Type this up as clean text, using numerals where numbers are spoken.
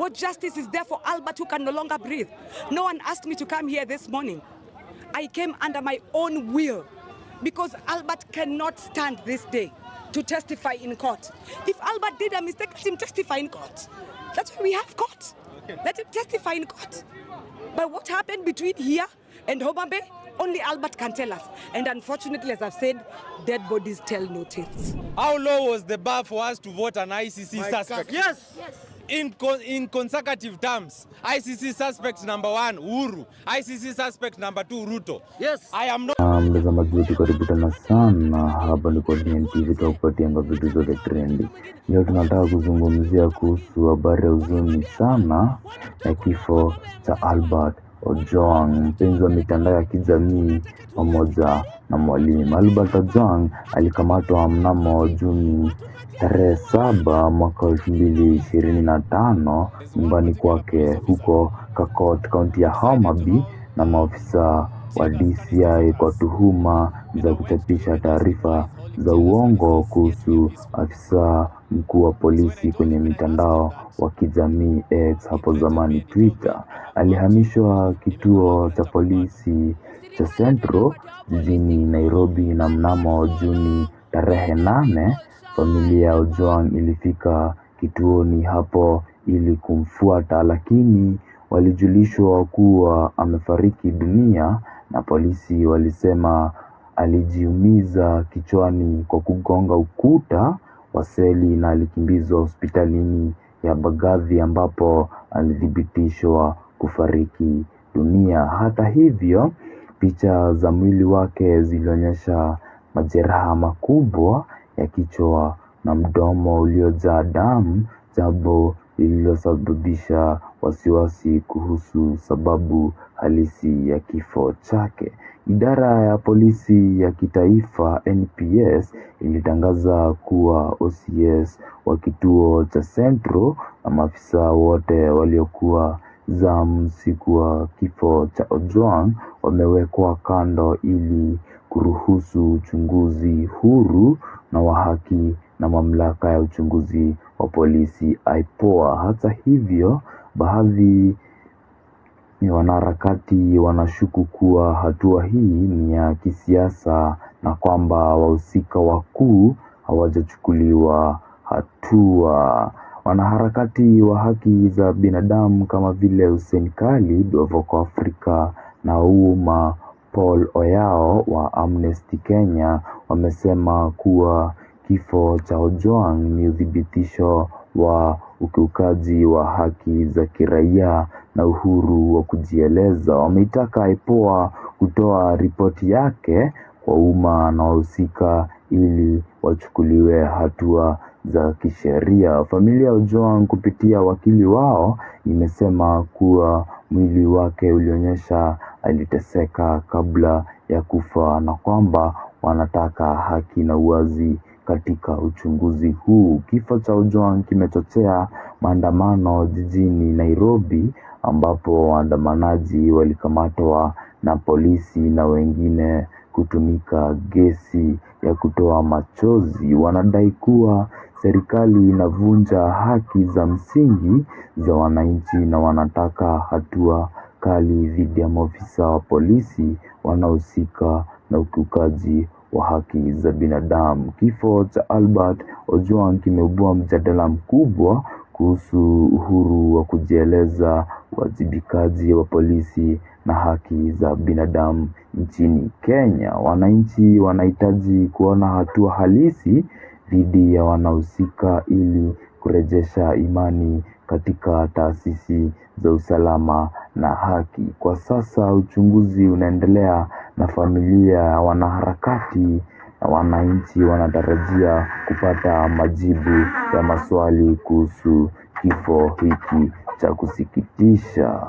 What justice is there for Albert who can no longer breathe? No one asked me to come here this morning. I came under my own will because Albert cannot stand this day to testify in court. If Albert did a mistake, let him testify in court. That's why we have court. Okay. Let him testify in court. But what happened between here and Homa Bay, only Albert can tell us. And unfortunately, as I've said, dead bodies tell no tales. How low was the bar for us to vote an ICC suspect? Yes. In consecutive terms, ICC suspect number 1 Uhuru, ICC suspect number 2 Ruto. Yes. I am not. Mtazamaji wetu karibu tena sana hapa ni kwa DNTV tukupatia vitu zote trendy. Leo tunataka kuzungumzia kuhusu habari ya huzuni sana ya kifo cha Albert Ojwang, mpenzi wa mitandao ya kijamii pamoja na mwalimu. Albert Ojwang alikamatwa mnamo Juni tarehe 7 mwaka 2025 nyumbani kwake huko Kakot, kaunti ya Homa Bay na maafisa wa DCI kwa tuhuma za kuchapisha taarifa za uongo kuhusu afisa mkuu wa polisi kwenye mitandao wa kijamii X, hapo zamani Twitter. Alihamishwa kituo cha polisi cha Central jijini Nairobi na mnamo Juni tarehe 8 familia ya Ojwang ilifika kituoni hapo ili kumfuata, lakini walijulishwa kuwa amefariki dunia na polisi walisema alijiumiza kichwani kwa kugonga ukuta wa seli na alikimbizwa hospitalini ya Mbagathi ambapo alithibitishwa kufariki dunia. Hata hivyo, picha za mwili wake zilionyesha majeraha makubwa ya kichwa na mdomo uliojaa damu, jambo lililosababisha wasiwasi kuhusu sababu halisi ya kifo chake. Idara ya polisi ya kitaifa NPS ilitangaza kuwa OCS wa kituo cha Central na maafisa wote waliokuwa zamu siku wa kifo cha Ojwang wamewekwa kando ili kuruhusu uchunguzi huru na wa haki na mamlaka ya uchunguzi wa polisi IPOA. Hata hivyo, baadhi ya wanaharakati wanashuku kuwa hatua hii ni ya kisiasa na kwamba wahusika wakuu hawajachukuliwa hatua. Wanaharakati wa haki za binadamu kama vile Hussein Khalid wa Voco Africa na Uma Paul Oyao wa Amnesty Kenya wamesema kuwa kifo cha Ojwang ni uthibitisho wa ukiukaji wa haki za kiraia na uhuru wa kujieleza. Wameitaka IPOA kutoa ripoti yake kwa umma na wahusika ili wachukuliwe hatua za kisheria. Familia ya Ojwang kupitia wakili wao imesema kuwa mwili wake ulionyesha aliteseka kabla ya kufa na kwamba wanataka haki na uwazi katika uchunguzi huu. Kifo cha Ojwang kimechochea maandamano jijini Nairobi ambapo waandamanaji walikamatwa na polisi na wengine kutumika gesi ya kutoa machozi. Wanadai kuwa serikali inavunja haki za msingi za wananchi na wanataka hatua kali dhidi ya maafisa wa polisi wanaohusika na ukiukaji wa haki za binadamu. Kifo cha Albert Ojwang kimeibua mjadala mkubwa kuhusu uhuru wa kujieleza, uwajibikaji wa polisi na haki za binadamu nchini Kenya. Wananchi wanahitaji kuona hatua halisi dhidi ya wanaohusika ili kurejesha imani katika taasisi za usalama na haki. Kwa sasa uchunguzi unaendelea na familia ya wanaharakati na wananchi wanatarajia kupata majibu ya maswali kuhusu kifo hiki cha kusikitisha.